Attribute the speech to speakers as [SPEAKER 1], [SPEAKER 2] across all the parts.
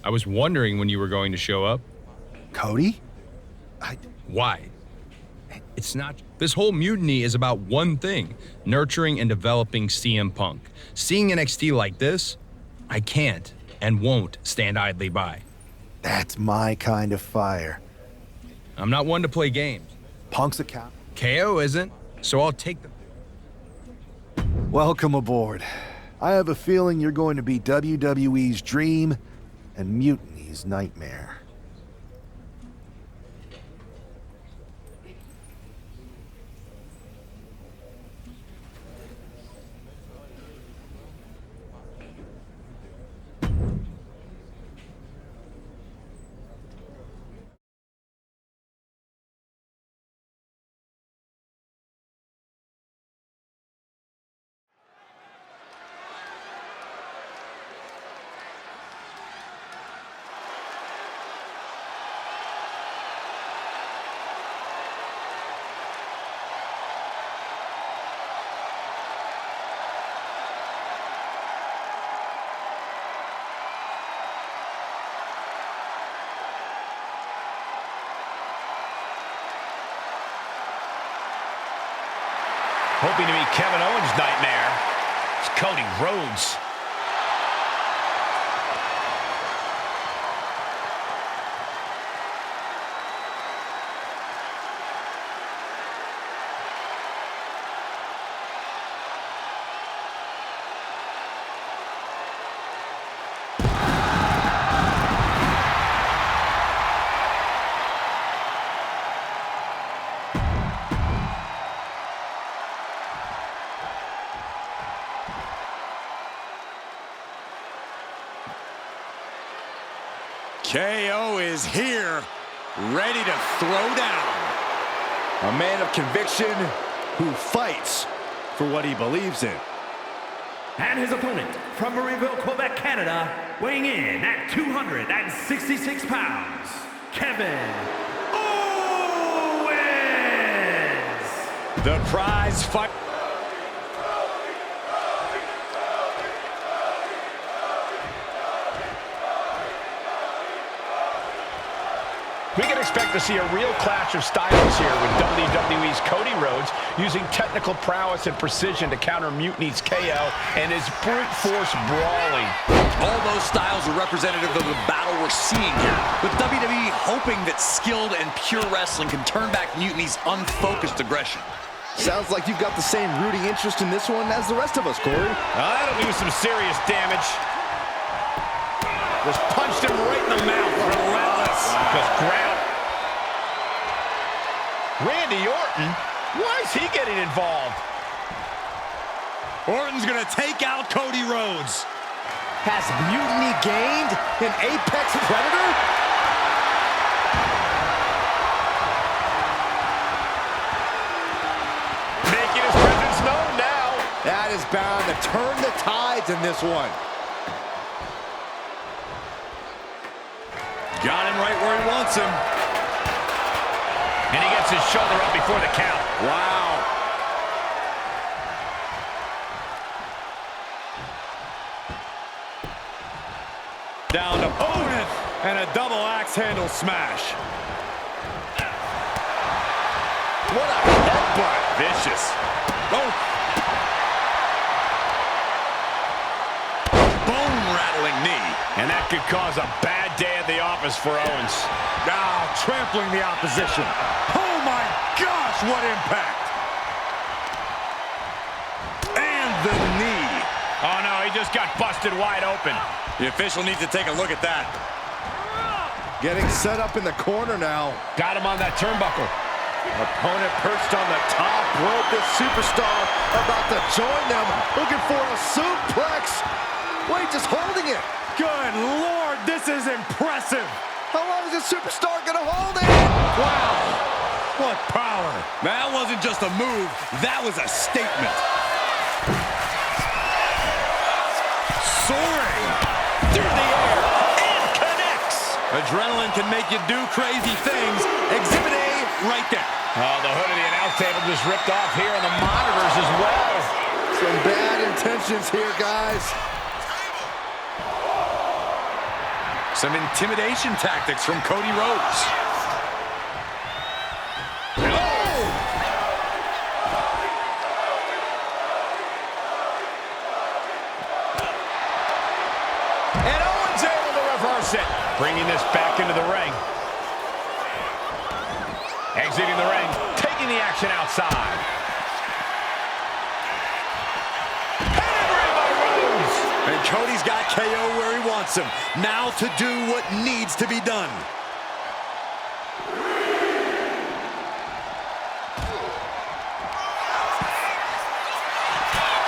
[SPEAKER 1] I was wondering when you were going to show up.
[SPEAKER 2] Cody?
[SPEAKER 1] Why? It's not. This whole mutiny is about one thing: nurturing and developing CM Punk. Seeing NXT like this, I can't and won't stand idly by.
[SPEAKER 2] That's my kind of fire.
[SPEAKER 1] I'm not one to play games.
[SPEAKER 2] Punk's a cow.
[SPEAKER 1] KO isn't, so I'll take them.
[SPEAKER 2] Welcome aboard. I have a feeling you're going to be WWE's dream and Mutiny's nightmare.
[SPEAKER 3] Hoping to meet Kevin Owens' nightmare. It's Cody Rhodes.
[SPEAKER 4] KO is here, ready to throw down. A man of conviction who fights for what he believes in.
[SPEAKER 5] And his opponent from Marieville, Quebec, Canada, weighing in at 266 pounds, Kevin Owens.
[SPEAKER 4] The prize fight.
[SPEAKER 3] We can expect to see a real clash of styles here with WWE's Cody Rhodes using technical prowess and precision to counter Mutiny's KO and his brute force brawling.
[SPEAKER 6] All those styles are representative of the battle we're seeing here, with WWE hoping that skilled and pure wrestling can turn back Mutiny's unfocused aggression.
[SPEAKER 7] Sounds like you've got the same rooting interest in this one as the rest of us, Corey.
[SPEAKER 3] That'll do some serious damage. Just punched him right in the mouth. Relentless. Just ground. Randy Orton? Why is he getting involved?
[SPEAKER 4] Orton's gonna take out Cody Rhodes.
[SPEAKER 7] Has Mutiny gained an apex predator?
[SPEAKER 3] Making his presence known now.
[SPEAKER 7] That is bound to turn the tides in this one.
[SPEAKER 4] Got him right where he wants him.
[SPEAKER 3] And he gets his shoulder up before the count.
[SPEAKER 4] Wow. Down to opponent and a double axe handle smash. What a headbutt. Vicious. Oh. Bone-rattling knee.
[SPEAKER 3] And that could cause a bad day at the office for Owens.
[SPEAKER 4] Now trampling the opposition. Oh my gosh, what impact. And the knee.
[SPEAKER 3] Oh no, he just got busted wide open.
[SPEAKER 4] The official needs to take a look at that.
[SPEAKER 7] Getting set up in the corner now.
[SPEAKER 3] Got him on that turnbuckle.
[SPEAKER 7] Opponent perched on the top rope. This superstar about to join them. Looking for a suplex. Wait, just holding it.
[SPEAKER 4] Good Lord, this is impressive.
[SPEAKER 7] How long is this superstar gonna hold it?
[SPEAKER 4] Wow, what power. That wasn't just a move, that was a statement. Soaring through the air and connects. Adrenaline can make you do crazy things. Exhibit A right there.
[SPEAKER 3] Oh, the hood of the announce table just ripped off here on the monitors as well.
[SPEAKER 7] Some bad intentions here, guys.
[SPEAKER 6] Some intimidation tactics from Cody Rhodes.
[SPEAKER 3] And Owens able to reverse it. Bringing this back into the ring. Exiting the ring, taking the action outside. Pedigree by Rhodes.
[SPEAKER 4] And Cody's got KO where he wants him. Now to do what needs to be done.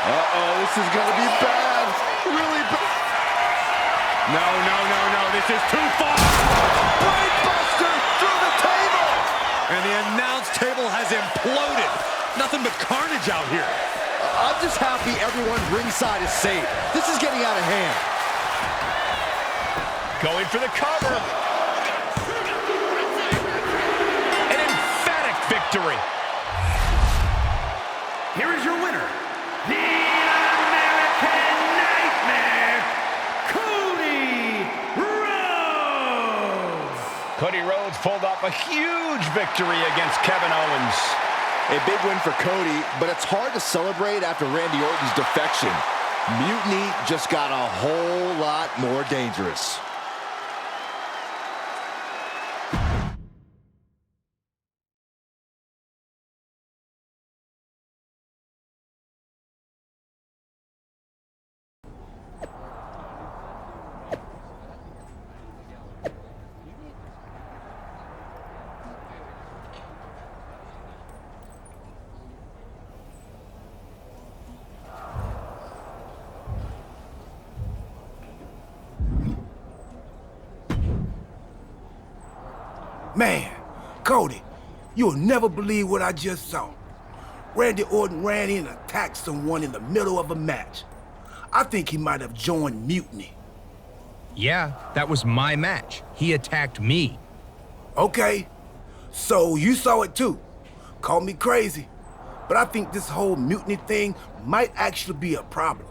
[SPEAKER 7] Uh-oh, this is gonna be bad. Really bad.
[SPEAKER 3] No, no, no, no. This is too far.
[SPEAKER 7] Brainbuster through the table.
[SPEAKER 4] And the announce table has imploded. Nothing but carnage out here.
[SPEAKER 7] I'm just happy everyone ringside is safe. This is getting out of hand.
[SPEAKER 3] Going for the cover. An emphatic victory.
[SPEAKER 5] Here is your winner, the American Nightmare, Cody Rhodes.
[SPEAKER 3] Cody Rhodes pulled off a huge victory against Kevin Owens.
[SPEAKER 7] A big win for Cody, but it's hard to celebrate after Randy Orton's defection. Mutiny just got a whole lot more dangerous.
[SPEAKER 8] Man, Cody, you'll never believe what I just saw. Randy Orton ran in and attacked someone in the middle of a match. I think he might have joined Mutiny.
[SPEAKER 1] Yeah, that was my match. He attacked me.
[SPEAKER 8] Okay, so you saw it too. Call me crazy, but I think this whole Mutiny thing might actually be a problem.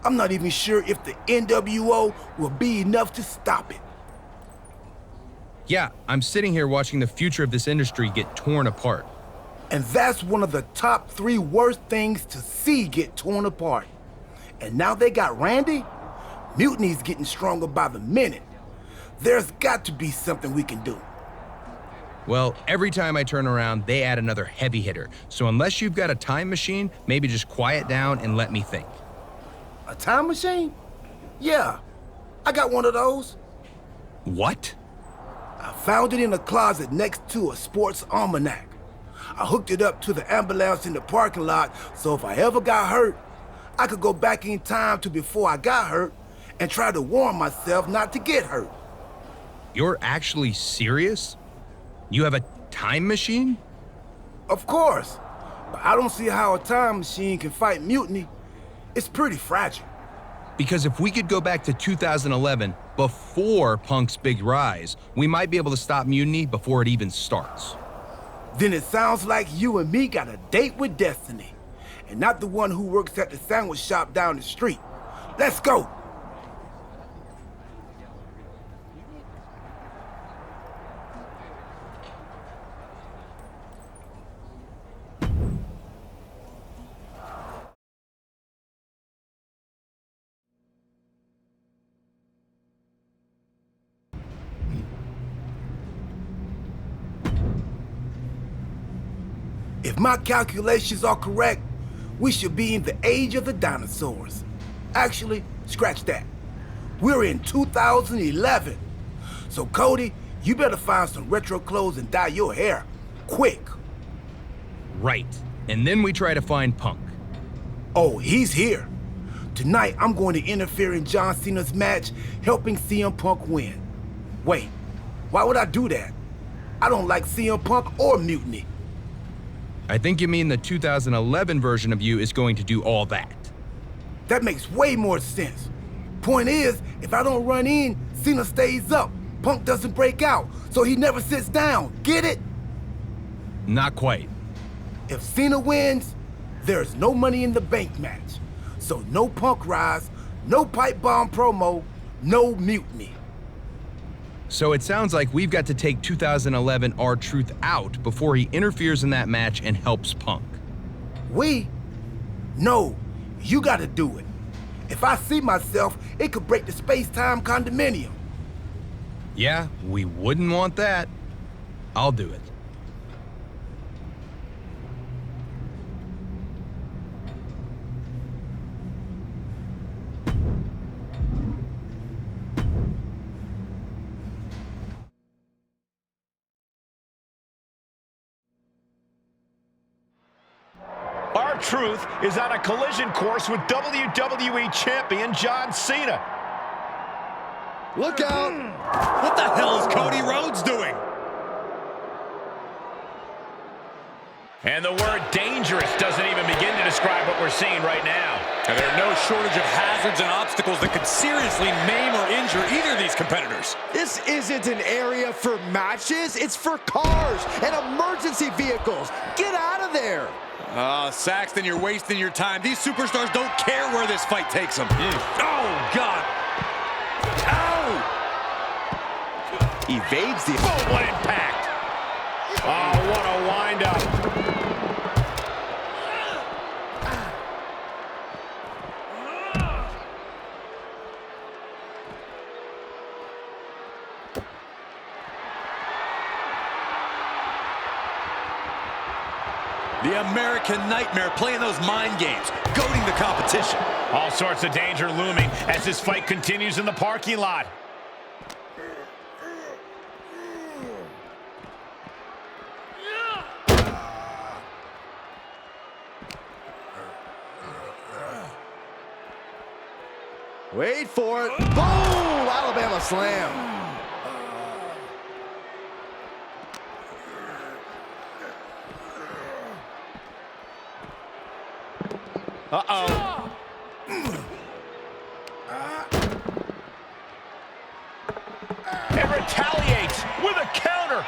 [SPEAKER 8] I'm not even sure if the NWO will be enough to stop it.
[SPEAKER 1] Yeah, I'm sitting here watching the future of this industry get torn apart.
[SPEAKER 8] And that's one of the top 3 worst things to see get torn apart. And now they got Randy? Mutiny's getting stronger by the minute. There's got to be something we can do.
[SPEAKER 1] Well, every time I turn around, they add another heavy hitter. So unless you've got a time machine, maybe just quiet down and let me think.
[SPEAKER 8] A time machine? Yeah, I got one of those.
[SPEAKER 1] What?
[SPEAKER 8] I found it in a closet next to a sports almanac. I hooked it up to the ambulance in the parking lot, so if I ever got hurt, I could go back in time to before I got hurt and try to warn myself not to get hurt.
[SPEAKER 1] You're actually serious? You have a time machine?
[SPEAKER 8] Of course, but I don't see how a time machine can fight mutiny. It's pretty fragile.
[SPEAKER 1] Because if we could go back to 2011, before Punk's big rise, we might be able to stop mutiny before it even starts.
[SPEAKER 8] Then it sounds like you and me got a date with destiny, and not the one who works at the sandwich shop down the street. Let's go. If my calculations are correct, we should be in the age of the dinosaurs. Actually, scratch that. We're in 2011. So Cody, you better find some retro clothes and dye your hair, quick.
[SPEAKER 1] Right. And then we try to find Punk.
[SPEAKER 8] Oh, he's here. Tonight, I'm going to interfere in John Cena's match, helping CM Punk win. Wait, why would I do that? I don't like CM Punk or Mutiny.
[SPEAKER 1] I think you mean the 2011 version of you is going to do all that.
[SPEAKER 8] That makes way more sense. Point is, if I don't run in, Cena stays up. Punk doesn't break out, so he never sits down. Get it?
[SPEAKER 1] Not quite.
[SPEAKER 8] If Cena wins, there's no money in the bank match. So no Punk rise, no pipe bomb promo, no mutiny.
[SPEAKER 1] So it sounds like we've got to take 2011 R-Truth out before he interferes in that match and helps Punk.
[SPEAKER 8] We? No, you gotta do it. If I see myself, it could break the space-time condominium.
[SPEAKER 1] Yeah, we wouldn't want that. I'll do it.
[SPEAKER 3] R-Truth is on a collision course with WWE Champion John Cena.
[SPEAKER 4] Look out!
[SPEAKER 6] What the hell is Cody Rhodes doing?
[SPEAKER 3] And the word dangerous doesn't even begin to describe what we're seeing right now.
[SPEAKER 6] And there are no shortage of hazards and obstacles that could seriously maim or injure either of these competitors.
[SPEAKER 7] This isn't an area for matches. It's for cars and emergency vehicles. Get out of there.
[SPEAKER 6] Saxton, you're wasting your time. These superstars don't care where this fight takes them. Oh, God. Ow!
[SPEAKER 7] Evades the...
[SPEAKER 3] Oh, what impact! Oh, what a wind-up.
[SPEAKER 6] The American Nightmare playing those mind games, goading the competition.
[SPEAKER 3] All sorts of danger looming as this fight continues in the parking lot.
[SPEAKER 7] Wait for it. Boom! Alabama slam.
[SPEAKER 3] Uh-oh. And retaliates with a counter.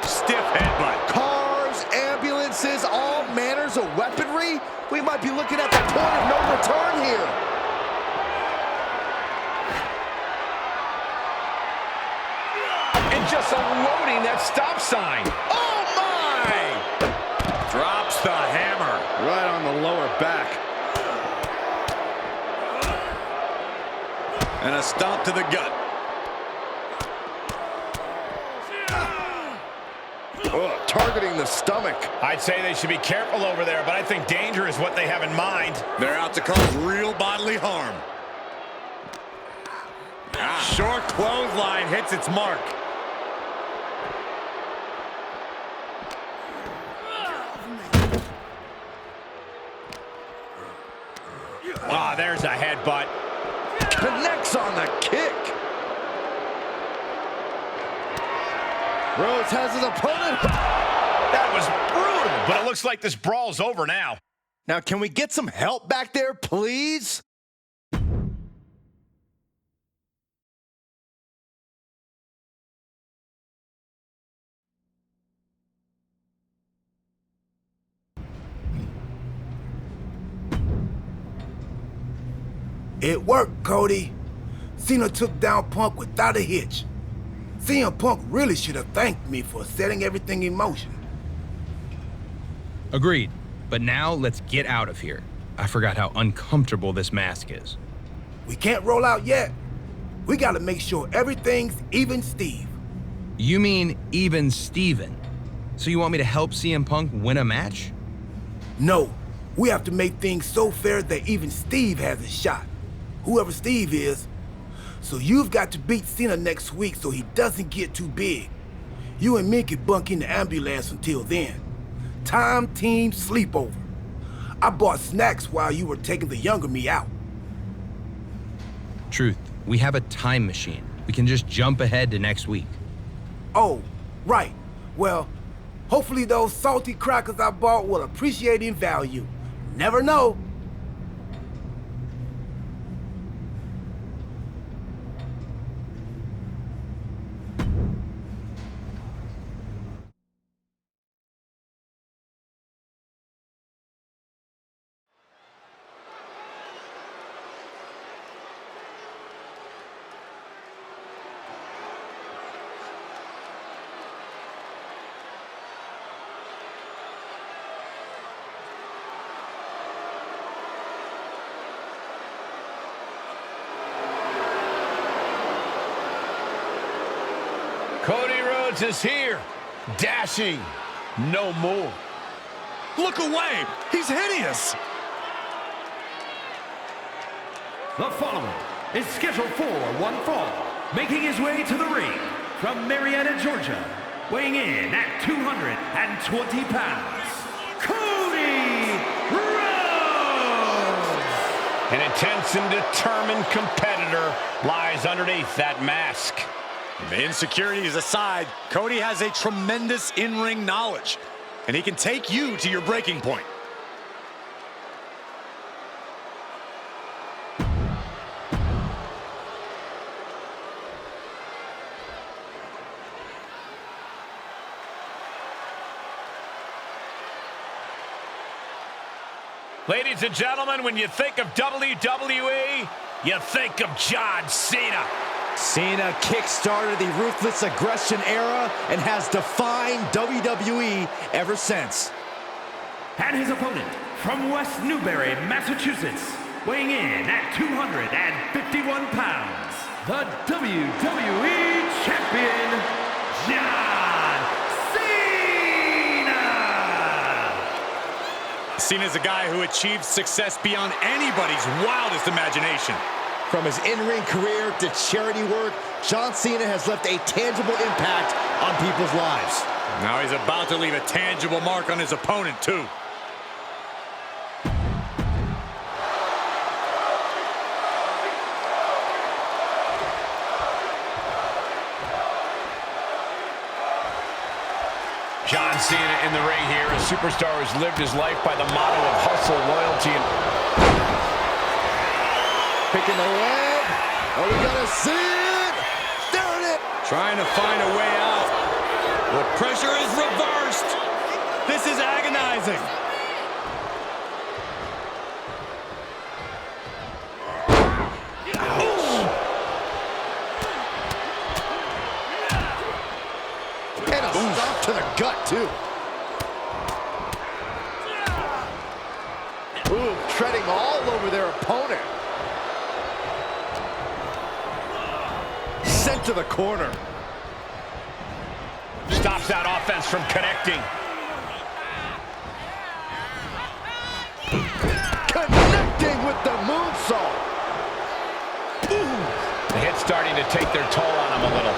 [SPEAKER 3] Stiff headbutt.
[SPEAKER 7] Cars, ambulances, all manners of weaponry. We might be looking at the point of no return here.
[SPEAKER 3] And just unloading that stop sign. Oh, my!
[SPEAKER 6] Drops the hammer.
[SPEAKER 7] Right on the lower back.
[SPEAKER 6] And a stomp to the gut.
[SPEAKER 7] Oh, targeting the stomach.
[SPEAKER 3] I'd say they should be careful over there, but I think danger is what they have in mind.
[SPEAKER 6] They're out to cause real bodily harm. Short clothesline hits its mark.
[SPEAKER 3] Ah, there's a headbutt.
[SPEAKER 7] Connects on the kick. Rhodes has his opponent.
[SPEAKER 3] That was brutal, but it looks like this brawl's over now.
[SPEAKER 7] Now, can we get some help back there, please?
[SPEAKER 8] It worked, Cody. Cena took down Punk without a hitch. CM Punk really should have thanked me for setting everything in motion.
[SPEAKER 1] Agreed. But now let's get out of here. I forgot how uncomfortable this mask is.
[SPEAKER 8] We can't roll out yet. We gotta make sure everything's even Steve.
[SPEAKER 1] You mean even Steven? So you want me to help CM Punk win a match?
[SPEAKER 8] No, we have to make things so fair that even Steve has a shot. Whoever Steve is. So you've got to beat Cena next week so he doesn't get too big. You and me can bunk in the ambulance until then. Time team sleepover. I bought snacks while you were taking the younger me out.
[SPEAKER 1] Truth, we have a time machine. We can just jump ahead to next week.
[SPEAKER 8] Oh, right. Well, hopefully those salty crackers I bought will appreciate in value. Never know.
[SPEAKER 3] Cody Rhodes is here, dashing no more.
[SPEAKER 4] Look away! He's hideous!
[SPEAKER 5] The following is scheduled for one fall, making his way to the ring from Marietta, Georgia, weighing in at 220 pounds, Cody Rhodes!
[SPEAKER 3] An intense and determined competitor lies underneath that mask.
[SPEAKER 4] Insecurities aside, Cody has a tremendous in-ring knowledge, and he can take you to your breaking point.
[SPEAKER 3] Ladies and gentlemen, when you think of WWE, you think of John Cena.
[SPEAKER 7] Cena kick-started the Ruthless Aggression era and has defined WWE ever since.
[SPEAKER 5] And his opponent from West Newbury, Massachusetts, weighing in at 251 pounds, the WWE Champion, John Cena!
[SPEAKER 4] Cena's a guy who achieved success beyond anybody's wildest imagination.
[SPEAKER 7] From his in-ring career to charity work, John Cena has left a tangible impact on people's lives.
[SPEAKER 4] Now he's about to leave a tangible mark on his opponent, too.
[SPEAKER 3] John Cena in the ring here, a superstar who's lived his life by the motto of hustle, loyalty, and...
[SPEAKER 7] Picking the leg. Are we gonna see it? There it is.
[SPEAKER 4] Trying to find a way out. The pressure is reversed. This is agonizing.
[SPEAKER 7] And a stop to the gut, too. Ooh, treading all over their opponent. Sent to the corner.
[SPEAKER 3] stops that offense from connecting.
[SPEAKER 7] Connecting with the moonsault.
[SPEAKER 3] Ooh. The hit's starting to take their toll on him a little.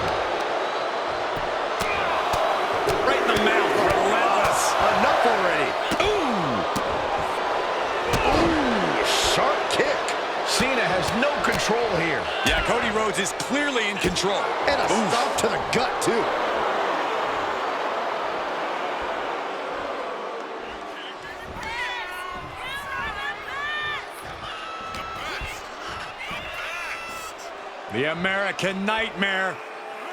[SPEAKER 3] Right in the mouth, relentless.
[SPEAKER 7] Enough already. Ooh, sharp kick.
[SPEAKER 3] Cena has no control here.
[SPEAKER 4] Yeah, Cody Rhodes is clearly in control.
[SPEAKER 7] And a stop to the gut, too.
[SPEAKER 4] The American Nightmare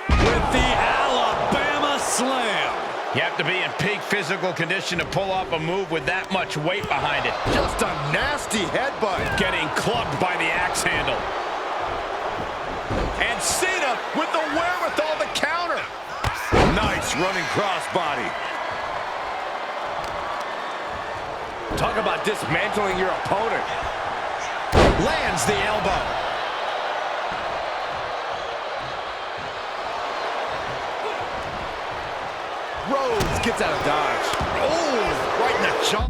[SPEAKER 4] with the Alabama Slam.
[SPEAKER 3] You have to be in peak physical condition to pull off a move with that much weight behind it.
[SPEAKER 7] Just a nasty headbutt.
[SPEAKER 3] Getting clubbed by the axe handle.
[SPEAKER 7] And Cena with the wherewithal to counter.
[SPEAKER 4] Nice running crossbody.
[SPEAKER 7] Talk about dismantling your opponent.
[SPEAKER 3] Lands the elbow.
[SPEAKER 7] Rhodes gets out of dodge. Oh, right in the jaw.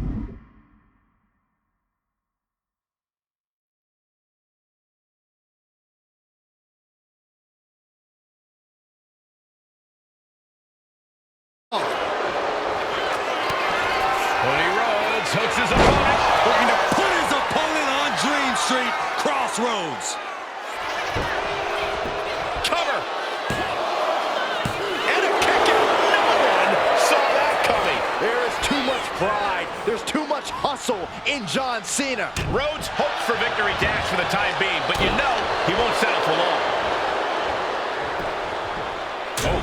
[SPEAKER 3] Cody Rhodes hooks his opponent.
[SPEAKER 4] Looking to put his opponent on Dream Street. Crossroads.
[SPEAKER 3] Cover. And a kick out. No one saw that coming.
[SPEAKER 7] There is too much pride. There's too much hustle in John Cena.
[SPEAKER 3] Rhodes hopes for victory dash for the time being, but you know he won't settle for long. Oh.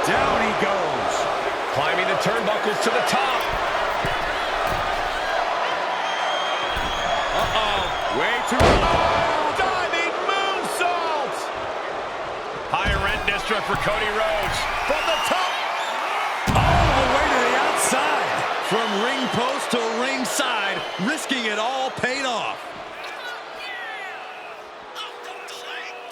[SPEAKER 4] Down he goes.
[SPEAKER 3] Climbing the turnbuckles to the top.
[SPEAKER 4] Way too low.
[SPEAKER 3] Diving moonsault. High rent district for Cody Rhodes. From the top.
[SPEAKER 4] All the way to the outside. From ring post to ringside, risking it all paid off.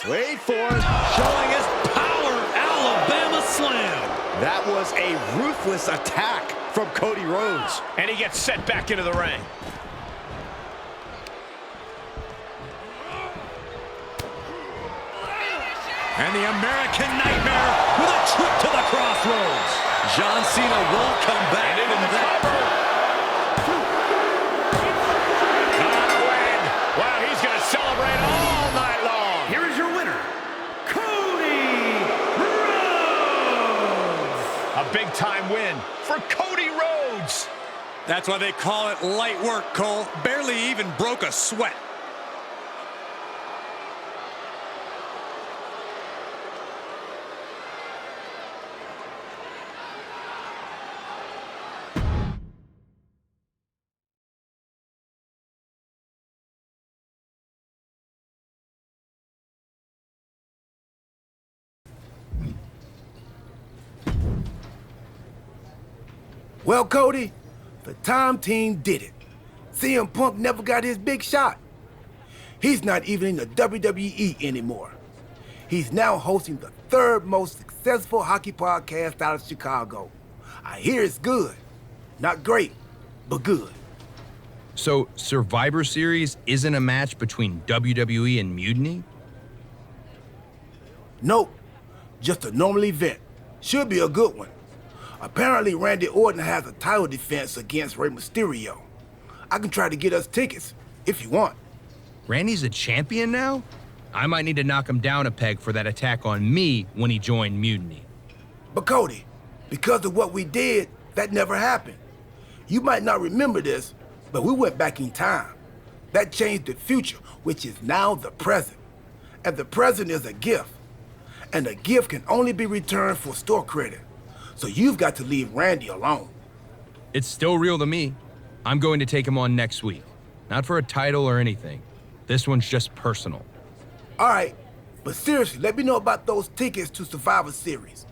[SPEAKER 4] Wait for it.
[SPEAKER 6] Showing his power, Alabama Slam.
[SPEAKER 4] That was a ruthless attack from Cody Rhodes.
[SPEAKER 3] And he gets set back into the ring.
[SPEAKER 6] And the American Nightmare with a trip to the crossroads. John Cena won't come back from that.
[SPEAKER 3] Wow, he's going to celebrate all night long.
[SPEAKER 5] Here is your winner, Cody Rhodes.
[SPEAKER 3] A big-time win for Cody Rhodes.
[SPEAKER 6] That's why they call it light work, Cole. Barely even broke a sweat.
[SPEAKER 8] Well, Cody, the time team did it. CM Punk never got his big shot. He's not even in the WWE anymore. He's now hosting the third most successful hockey podcast out of Chicago. I hear it's good. Not great, but good.
[SPEAKER 1] So Survivor Series isn't a match between WWE and Mutiny?
[SPEAKER 8] Nope, just a normal event. Should be a good one. Apparently, Randy Orton has a title defense against Rey Mysterio. I can try to get us tickets, if you want.
[SPEAKER 1] Randy's a champion now? I might need to knock him down a peg for that attack on me when he joined Mutiny.
[SPEAKER 8] But Cody, because of what we did, that never happened. You might not remember this, but we went back in time. That changed the future, which is now the present. And the present is a gift. And a gift can only be returned for store credit. So you've got to leave Randy alone.
[SPEAKER 1] It's still real to me. I'm going to take him on next week. Not for a title or anything. This one's just personal.
[SPEAKER 8] All right, but seriously, let me know about those tickets to Survivor Series.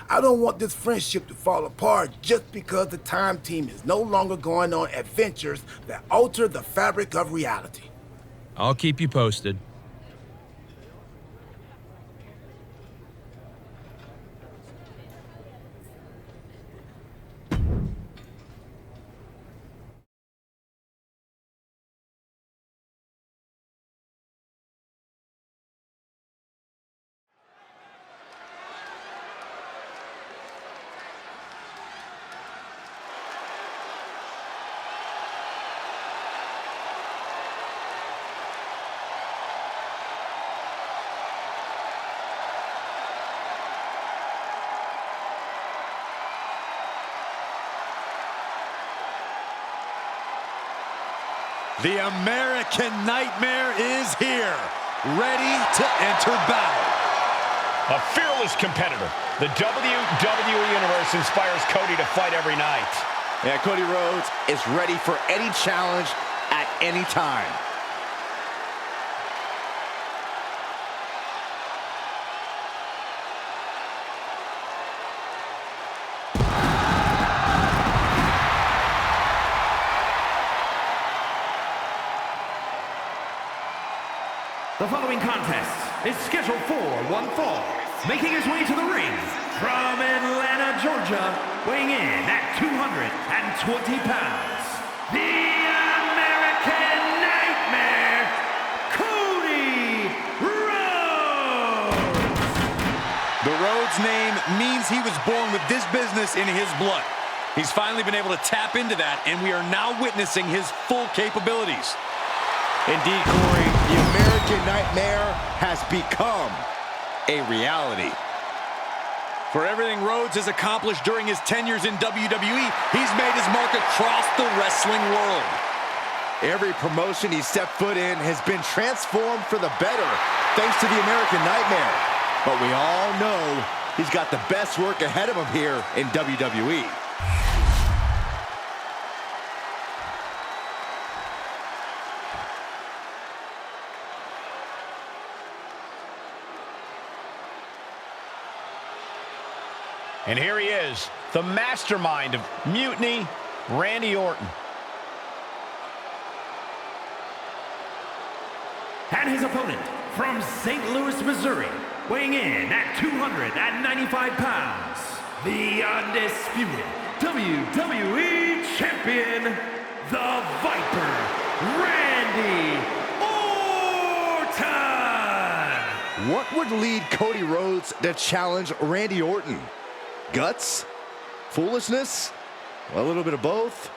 [SPEAKER 8] I don't want this friendship to fall apart just because the time team is no longer going on adventures that alter the fabric of reality.
[SPEAKER 1] I'll keep you posted.
[SPEAKER 4] The American Nightmare is here, ready to enter battle.
[SPEAKER 3] A fearless competitor. The WWE Universe inspires Cody to fight every night.
[SPEAKER 4] Yeah, Cody Rhodes is ready for any challenge at any time.
[SPEAKER 5] The following contest is scheduled for one fall. Making his way to the ring from Atlanta, Georgia, weighing in at 220 pounds, the American Nightmare, Cody Rhodes!
[SPEAKER 6] The Rhodes name means he was born with this business in his blood. He's finally been able to tap into that, and we are now witnessing his full capabilities.
[SPEAKER 4] Indeed, Corey, the American Nightmare has become a reality.
[SPEAKER 6] For everything Rhodes has accomplished during his tenures in WWE, he's made his mark across the wrestling world.
[SPEAKER 4] Every promotion he stepped foot in has been transformed for the better, thanks to the American Nightmare. But we all know he's got the best work ahead of him here in WWE.
[SPEAKER 3] And here he is, the mastermind of Mutiny, Randy Orton.
[SPEAKER 5] And his opponent, from St. Louis, Missouri, weighing in at 295 pounds, the undisputed WWE Champion, the Viper, Randy Orton!
[SPEAKER 4] What would lead Cody Rhodes to challenge Randy Orton? Guts? Foolishness? A little bit of both?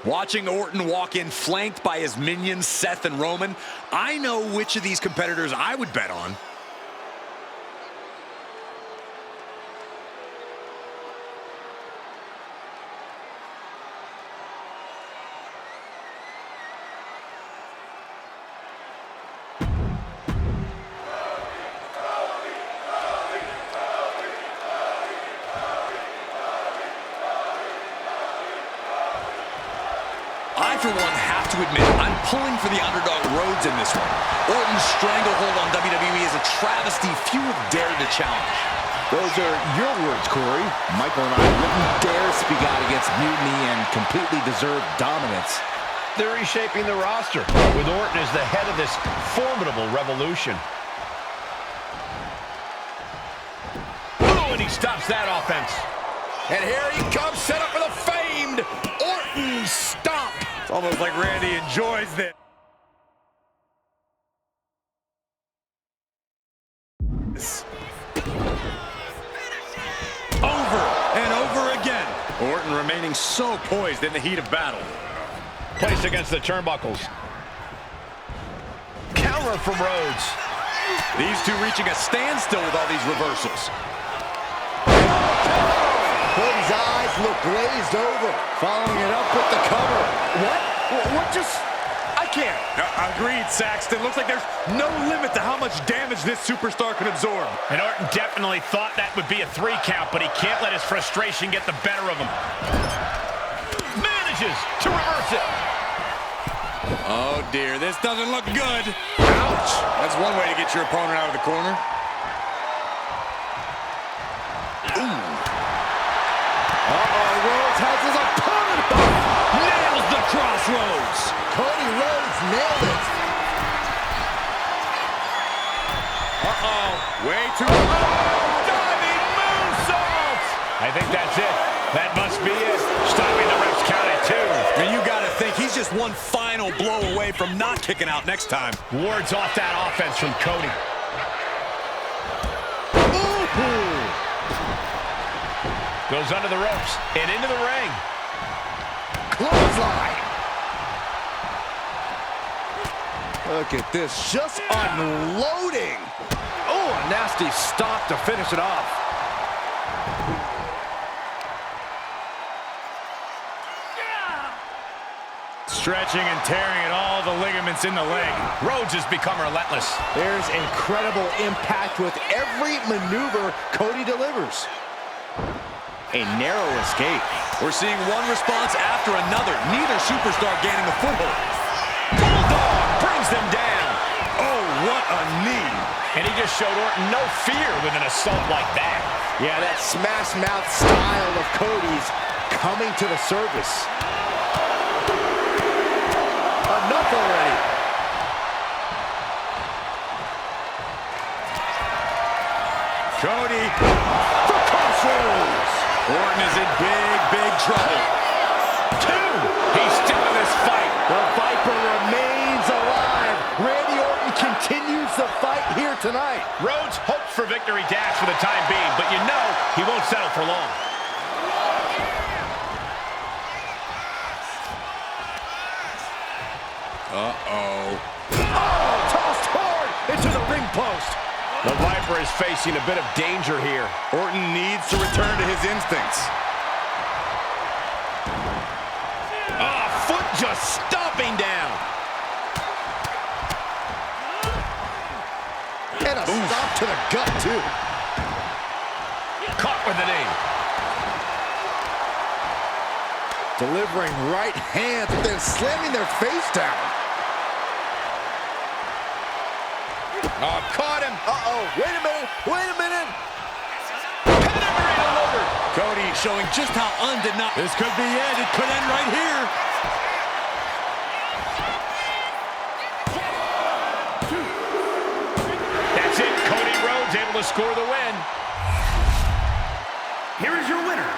[SPEAKER 6] Watching Orton walk in flanked by his minions, Seth and Roman, I know which of these competitors I would bet on. I, for one, have to admit, I'm pulling for the underdog Rhodes in this one. Orton's stranglehold on WWE is a travesty few have dared to challenge.
[SPEAKER 4] Those are your words, Corey. Michael and I wouldn't dare speak out against mutiny and completely deserved dominance.
[SPEAKER 3] They're reshaping the roster, with Orton as the head of this formidable revolution. Ooh, and he stops that offense.
[SPEAKER 4] And here he comes, set up for the famed Orton stomp.
[SPEAKER 6] It's almost like Randy enjoys this. Over and over again. Orton remaining so poised in the heat of battle.
[SPEAKER 3] Placed against the turnbuckles. Counter from Rhodes.
[SPEAKER 6] These two reaching a standstill with all these reversals.
[SPEAKER 4] Cody's eyes look glazed over. Following it up with the cover. What just... I can't.
[SPEAKER 6] Agreed, Saxton. Looks like there's no limit to how much damage this superstar can absorb.
[SPEAKER 3] And Orton definitely thought that would be a 3 count, but he can't let his frustration get the better of him. Manages to reverse it.
[SPEAKER 6] Oh, dear. This doesn't look good. Ouch. That's one way to get your opponent out of the corner. Ooh.
[SPEAKER 4] Uh-oh, Rhodes has his opponent.
[SPEAKER 6] Nails the crossroads.
[SPEAKER 4] Cody Rhodes nailed it.
[SPEAKER 6] Uh-oh. Way too...
[SPEAKER 3] Diving moonsault. I think that's it. That must be it. Stopping the ref's count at 2.
[SPEAKER 6] And you got to think he's just one final blow away from not kicking out next time.
[SPEAKER 3] Wards off that offense from Cody.
[SPEAKER 4] Ooh.
[SPEAKER 3] Goes under the ropes and into the ring.
[SPEAKER 4] Clothesline. Look at this, just unloading.
[SPEAKER 7] Oh, a nasty stop to finish it off.
[SPEAKER 6] Stretching and tearing at all the ligaments in the leg.
[SPEAKER 3] Rhodes has become relentless.
[SPEAKER 4] There's incredible impact with every maneuver Cody delivers. A narrow escape.
[SPEAKER 6] We're seeing one response after another. Neither superstar gaining a foothold. Bulldog brings them down. Oh, what a knee.
[SPEAKER 3] And he just showed Orton no fear with an assault like that.
[SPEAKER 4] Yeah, that smash mouth style of Cody's coming to the surface. Enough already.
[SPEAKER 6] Cody.
[SPEAKER 4] For crossroads.
[SPEAKER 6] Orton is in big trouble.
[SPEAKER 3] 2. He's still in this fight.
[SPEAKER 4] The Viper remains alive. Randy Orton continues the fight here tonight.
[SPEAKER 3] Rhodes hopes for victory dash for the time being, but you know he won't settle for long.
[SPEAKER 6] Uh-oh.
[SPEAKER 4] Oh, tossed hard into the ring post.
[SPEAKER 3] The Viper is facing a bit of danger here.
[SPEAKER 6] Orton needs to return to his instincts.
[SPEAKER 3] Foot just stomping down.
[SPEAKER 4] And a stop to the gut, too.
[SPEAKER 3] Caught with the knee.
[SPEAKER 4] Delivering right hands, but then slamming their face down.
[SPEAKER 3] Oh, caught him.
[SPEAKER 4] Uh-oh, wait a minute.
[SPEAKER 3] Pedigree delivered.
[SPEAKER 6] Cody showing just how undeniable. This could be it. It could end right here.
[SPEAKER 3] is it. Cody Rhodes able to score the win.
[SPEAKER 5] Here is your winner,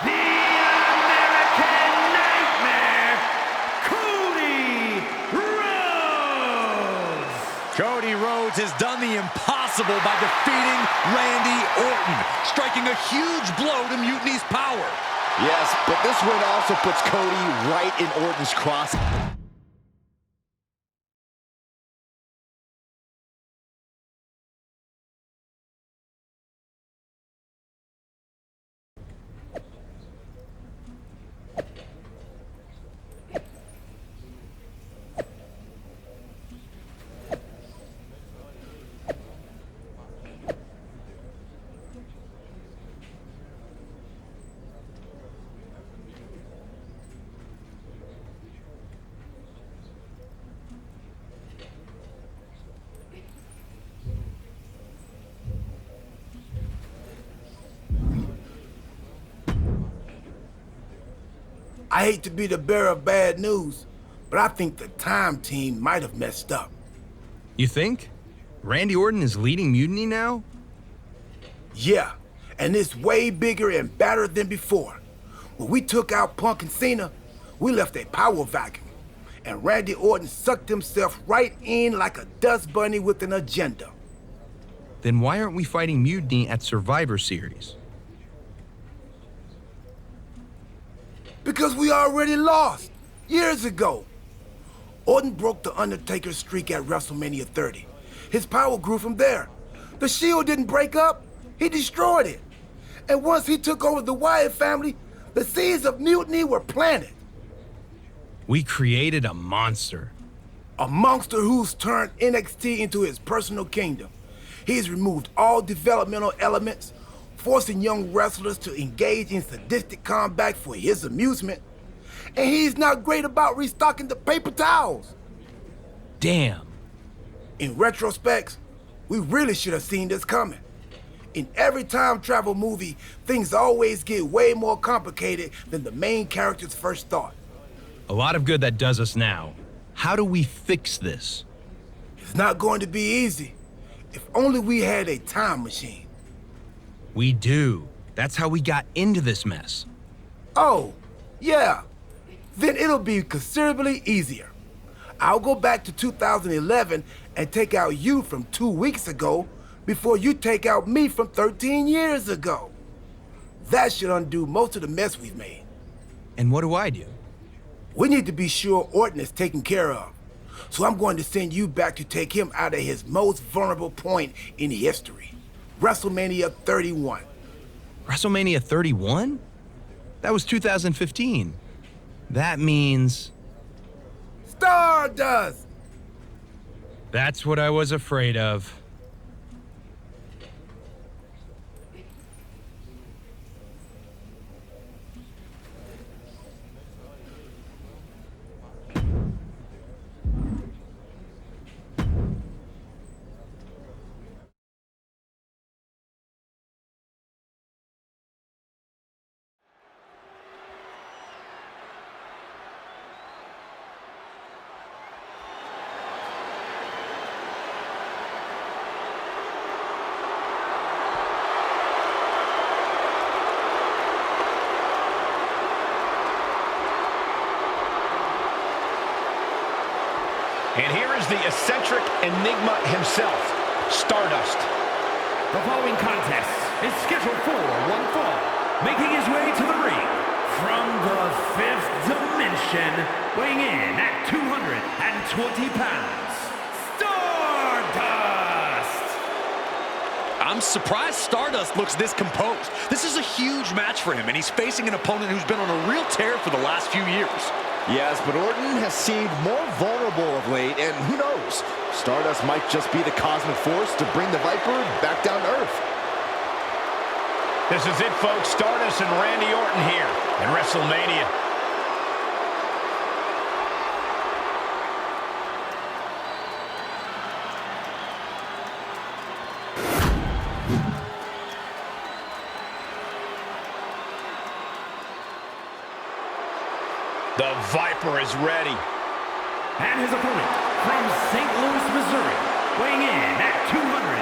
[SPEAKER 5] the American Nightmare, Cody Rhodes.
[SPEAKER 6] Cody Rhodes has done the impossible by defeating Randy Orton, striking a huge blow to Mutiny's power.
[SPEAKER 4] Yes, but this win also puts Cody right in Orton's cross.
[SPEAKER 8] I hate to be the bearer of bad news, but I think the time team might have messed up.
[SPEAKER 1] You think? Randy Orton is leading Mutiny now?
[SPEAKER 8] Yeah, and it's way bigger and badder than before. When we took out Punk and Cena, we left a power vacuum, and Randy Orton sucked himself right in like a dust bunny with an agenda.
[SPEAKER 1] Then why aren't we fighting Mutiny at Survivor Series?
[SPEAKER 8] Because we already lost, years ago. Orton broke the Undertaker's streak at WrestleMania 30. His power grew from there. The Shield didn't break up, he destroyed it. And once he took over the Wyatt family, the seeds of mutiny were planted.
[SPEAKER 1] We created a monster.
[SPEAKER 8] A monster who's turned NXT into his personal kingdom. He's removed all developmental elements, forcing young wrestlers to engage in sadistic combat for his amusement. And he's not great about restocking the paper towels.
[SPEAKER 1] Damn.
[SPEAKER 8] In retrospect, we really should have seen this coming. In every time travel movie, things always get way more complicated than the main characters first thought.
[SPEAKER 1] A lot of good that does us now. How do we fix this?
[SPEAKER 8] It's not going to be easy. If only we had a time machine.
[SPEAKER 1] We do. That's how we got into this mess.
[SPEAKER 8] Oh, yeah. Then it'll be considerably easier. I'll go back to 2011 and take out you from 2 weeks ago before you take out me from 13 years ago. That should undo most of the mess we've made.
[SPEAKER 1] And what do I do?
[SPEAKER 8] We need to be sure Orton is taken care of. So I'm going to send you back to take him out of his most vulnerable point in history. WrestleMania 31.
[SPEAKER 1] WrestleMania 31? That was 2015. That means...
[SPEAKER 8] Stardust!
[SPEAKER 1] That's what I was afraid of.
[SPEAKER 3] And here is the eccentric enigma himself, Stardust.
[SPEAKER 5] The following contest is scheduled for one fall. Making his way to the ring from the fifth dimension, weighing in at 220 pounds, Stardust!
[SPEAKER 6] I'm surprised Stardust looks this composed. This is a huge match for him, and he's facing an opponent who's been on a real tear for the last few years.
[SPEAKER 4] Yes, but Orton has seemed more vulnerable of late, and who knows? Stardust might just be the cosmic force to bring the Viper back down to earth.
[SPEAKER 3] This is it, folks. Stardust and Randy Orton here in WrestleMania. The Viper is ready.
[SPEAKER 5] And his opponent from St. Louis, Missouri, weighing in at 210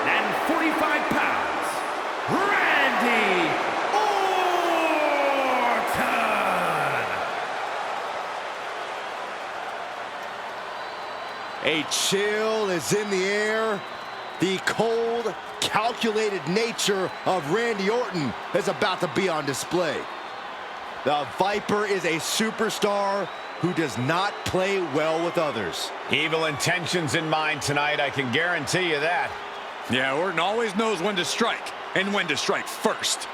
[SPEAKER 4] arms in the air. The cold, calculated nature of Randy Orton is about to be on display. The Viper is a superstar who does not play well with others.
[SPEAKER 3] Evil intentions in mind tonight, I can guarantee you that.
[SPEAKER 6] Yeah, Orton always knows when to strike, and when to strike first.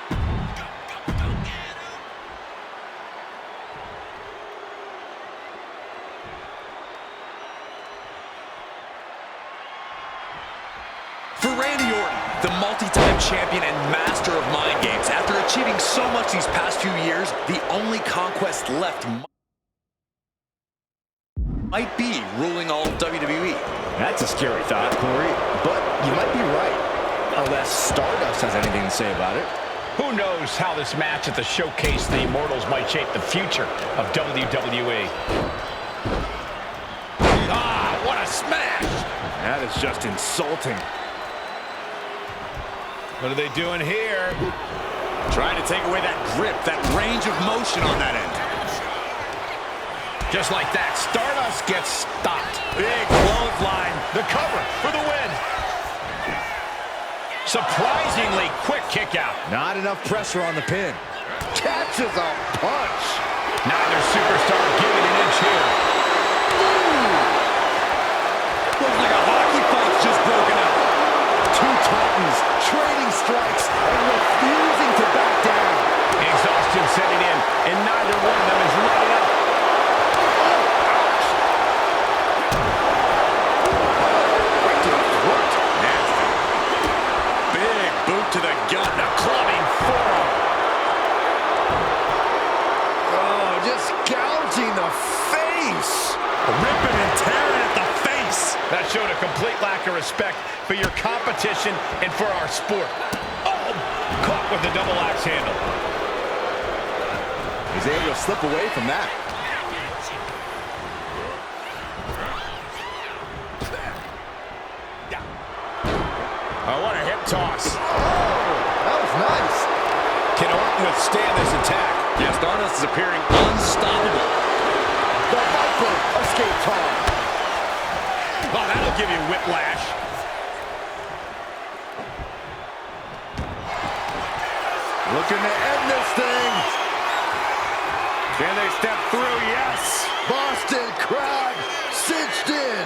[SPEAKER 6] For Randy Orton, the multi-time champion and master of mind games, after achieving so much these past few years, the only conquest left might be ruling all of WWE.
[SPEAKER 4] That's a scary thought, Corey, but you might be right. Unless Stardust has anything to say about it.
[SPEAKER 3] Who knows how this match at the Showcase the Immortals might shape the future of WWE.
[SPEAKER 6] Ah, what a smash!
[SPEAKER 4] That is just insulting.
[SPEAKER 3] What are they doing here?
[SPEAKER 6] Trying to take away that grip, that range of motion on that end.
[SPEAKER 3] Just like that, Stardust gets stopped.
[SPEAKER 6] Big clothesline.
[SPEAKER 3] The cover for the win. Surprisingly quick kick out.
[SPEAKER 4] Not enough pressure on the pin. Catches a punch.
[SPEAKER 3] Neither superstar giving an inch here.
[SPEAKER 6] Looks like a hockey fight's just broken out.
[SPEAKER 4] Two Titans trading strikes and refusing to back down.
[SPEAKER 3] Exhaustion setting in, and neither one of them is letting up.
[SPEAKER 4] Right to the throat.
[SPEAKER 6] Nasty. Big boot to the gut.
[SPEAKER 3] The clubbing forearm.
[SPEAKER 4] Oh, just gouging the face.
[SPEAKER 6] Ripping and tearing at the face.
[SPEAKER 3] That showed a complete lack of respect for your competition and for our sport. Oh, caught with the double axe handle.
[SPEAKER 4] He's able to slip away from that.
[SPEAKER 3] Oh, what a hip toss.
[SPEAKER 4] Oh, that was nice.
[SPEAKER 3] Can Orton withstand this attack?
[SPEAKER 6] Yeah, Stardust is appearing unstoppable.
[SPEAKER 4] The Viper escaped hard.
[SPEAKER 3] Oh, that'll give you whiplash.
[SPEAKER 4] Looking to end this thing.
[SPEAKER 3] Can they step through? Yes.
[SPEAKER 4] Boston crab cinched in.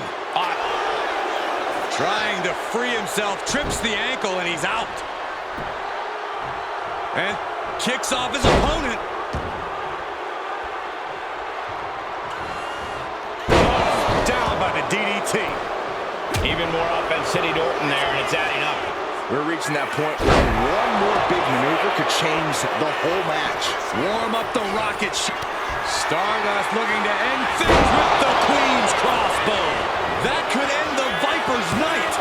[SPEAKER 6] Trying to free himself, trips the ankle, and he's out. And kicks off his opponent.
[SPEAKER 3] Oh, down by the DDT. Even more offense hitting Orton there, and it's adding up.
[SPEAKER 4] We're reaching that point where one more big maneuver could change the whole match.
[SPEAKER 6] Warm up the rocket ship. Stardust looking to end things with the Queen's crossbow. That could end the Viper's night.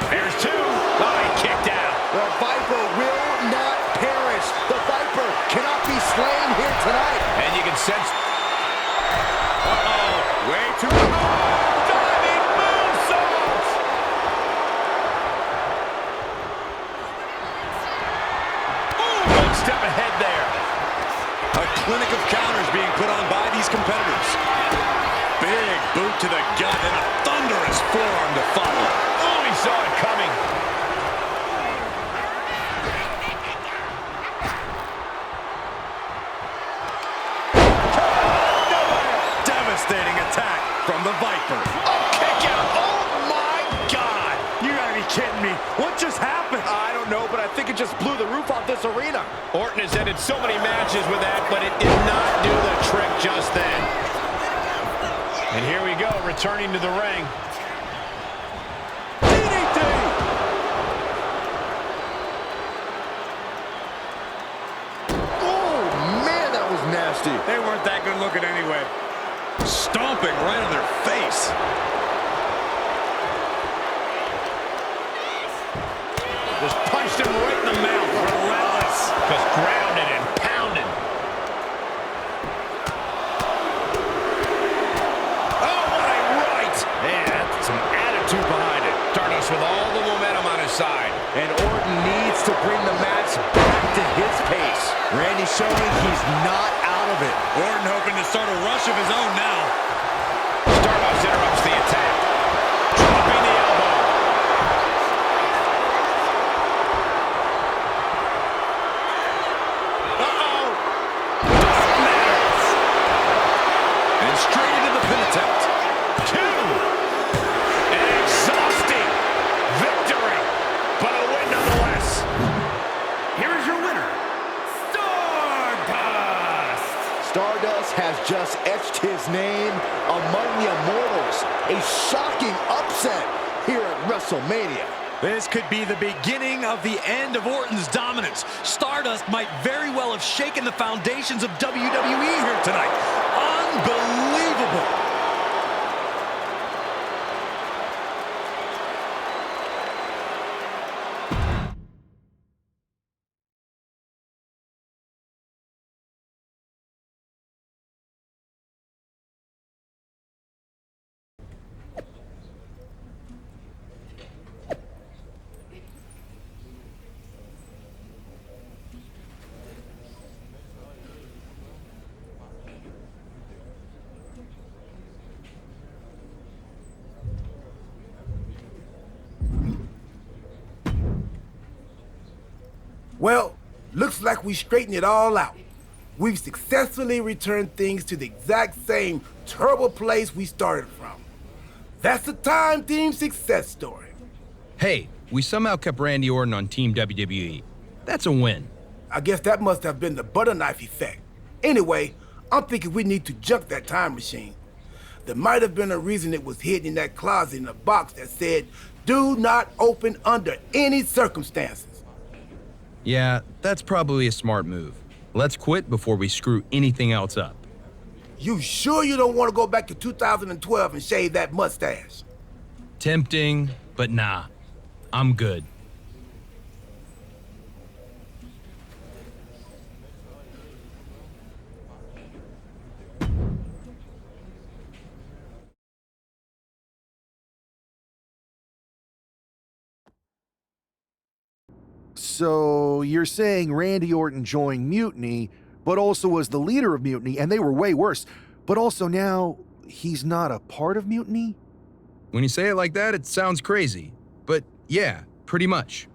[SPEAKER 3] There's two. Oh, he kicked out.
[SPEAKER 4] The Viper will not perish. The Viper cannot be slain here tonight.
[SPEAKER 3] And you can sense... Uh-oh.
[SPEAKER 6] Way too...
[SPEAKER 3] Diving moonsault! Ooh, one step ahead there.
[SPEAKER 6] A clinic of counters being put on by these competitors. Big boot to the gut and a thunderous forearm to follow.
[SPEAKER 3] Oh, he saw it coming.
[SPEAKER 6] Devastating attack from the Viper.
[SPEAKER 3] Oh, kick out. Oh, my God.
[SPEAKER 6] You gotta be kidding me. What just happened?
[SPEAKER 4] I don't know, but I think it just blew the roof off this arena.
[SPEAKER 3] Orton has ended so many matches with that, but it did not do the trick just then. And here we go, returning to the ring.
[SPEAKER 6] DDT!
[SPEAKER 4] Oh, man, that was nasty.
[SPEAKER 6] They weren't that good looking anyway. Stomping right on their face.
[SPEAKER 3] Just punched him right in the mouth. Relentless. Just grounded and pounded. Oh, what a right. Man, that's some attitude behind it. Stardust with all the momentum on his side.
[SPEAKER 4] And Orton needs to bring the match back to his pace. Randy showing he's not out of it.
[SPEAKER 6] Orton hoping to start a rush of his own now.
[SPEAKER 3] Stardust interrupts the attack. Dropping the elbow.
[SPEAKER 4] This has just etched his name among the immortals. A shocking upset here at WrestleMania.
[SPEAKER 6] This could be the beginning of the end of Orton's dominance. Stardust might very well have shaken the foundations of WWE here tonight. Unbelievable.
[SPEAKER 8] Well, looks like we straightened it all out. We've successfully returned things to the exact same terrible place we started from. That's a time team success story.
[SPEAKER 1] Hey, we somehow kept Randy Orton on Team WWE. That's a win.
[SPEAKER 8] I guess that must have been the butter knife effect. Anyway, I'm thinking we need to junk that time machine. There might have been a reason it was hidden in that closet in a box that said, "Do not open under any circumstances."
[SPEAKER 1] Yeah, that's probably a smart move. Let's quit before we screw anything else up.
[SPEAKER 8] You sure you don't want to go back to 2012 and shave that mustache?
[SPEAKER 1] Tempting, but nah. I'm good.
[SPEAKER 2] So you're saying Randy Orton joined Mutiny, but also was the leader of Mutiny, and they were way worse. But also now he's not a part of Mutiny?
[SPEAKER 1] When you say it like that, it sounds crazy. But yeah, pretty much.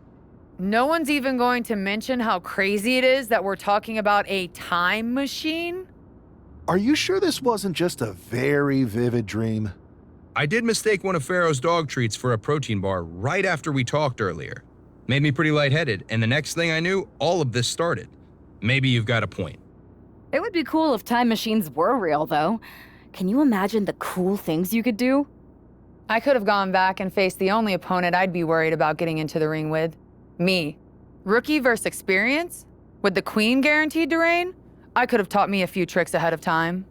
[SPEAKER 9] No one's even going to mention how crazy it is that we're talking about a time machine?
[SPEAKER 2] Are you sure this wasn't just a very vivid dream?
[SPEAKER 1] I did mistake one of Pharaoh's dog treats for a protein bar right after we talked earlier. Made me pretty lightheaded, and the next thing I knew, all of this started. Maybe you've got a point.
[SPEAKER 10] It would be cool if time machines were real, though. Can you imagine the cool things you could do?
[SPEAKER 9] I could have gone back and faced the only opponent I'd be worried about getting into the ring with. Me. Rookie versus experience? With the Queen guaranteed to reign? I could have taught me a few tricks ahead of time.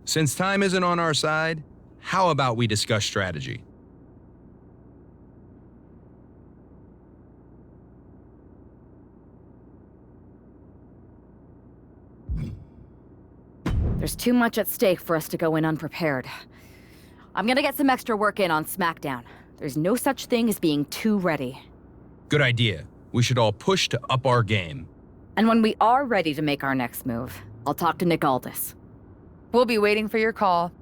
[SPEAKER 1] Since time isn't on our side, how about we discuss strategy?
[SPEAKER 10] There's too much at stake for us to go in unprepared. I'm gonna get some extra work in on SmackDown. There's no such thing as being too ready.
[SPEAKER 1] Good idea. We should all push to up our game.
[SPEAKER 10] And when we are ready to make our next move, I'll talk to Nick Aldis.
[SPEAKER 9] We'll be waiting for your call.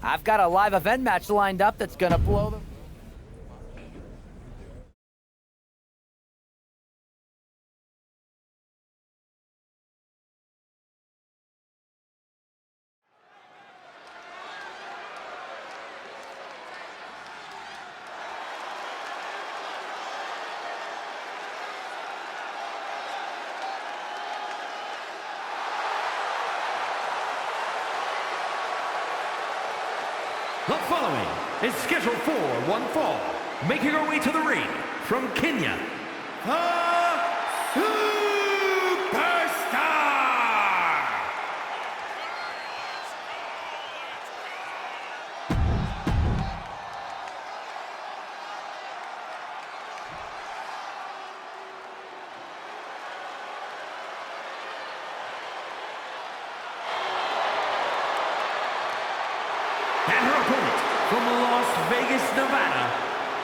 [SPEAKER 11] I've got a live event match lined up that's gonna blow them.
[SPEAKER 5] The following is scheduled for one fall, making her way to the ring from Kenya, the Superstar!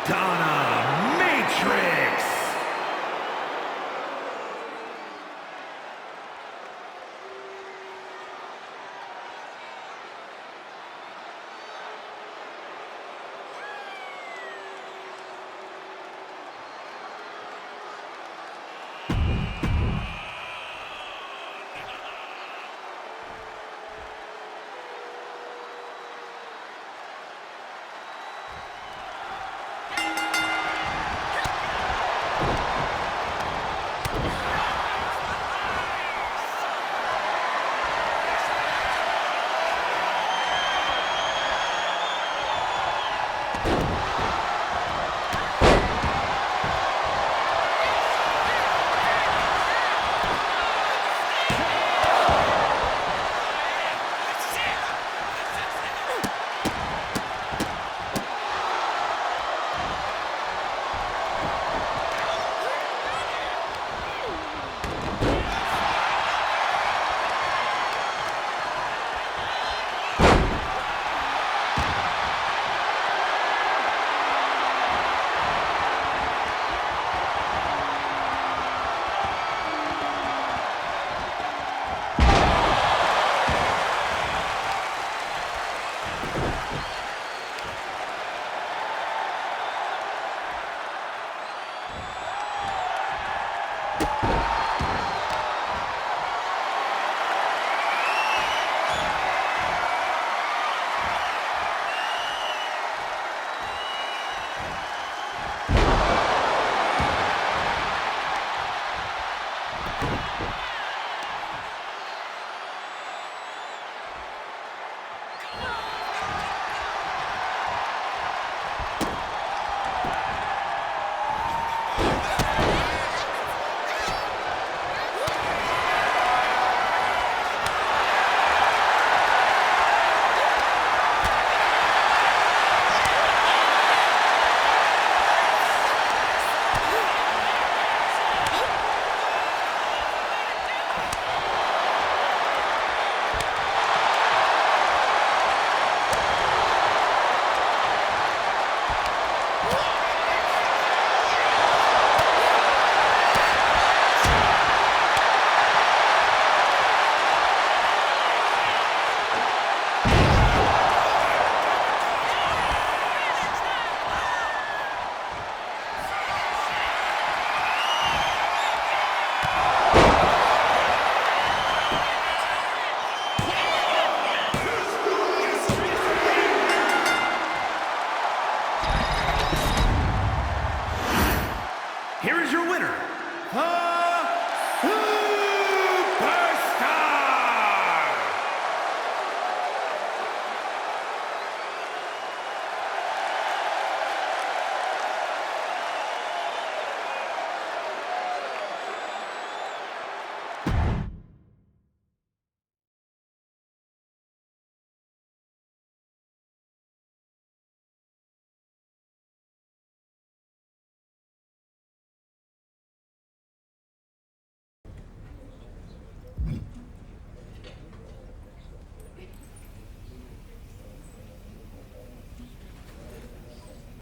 [SPEAKER 5] Donna Matrix. Here is your winner,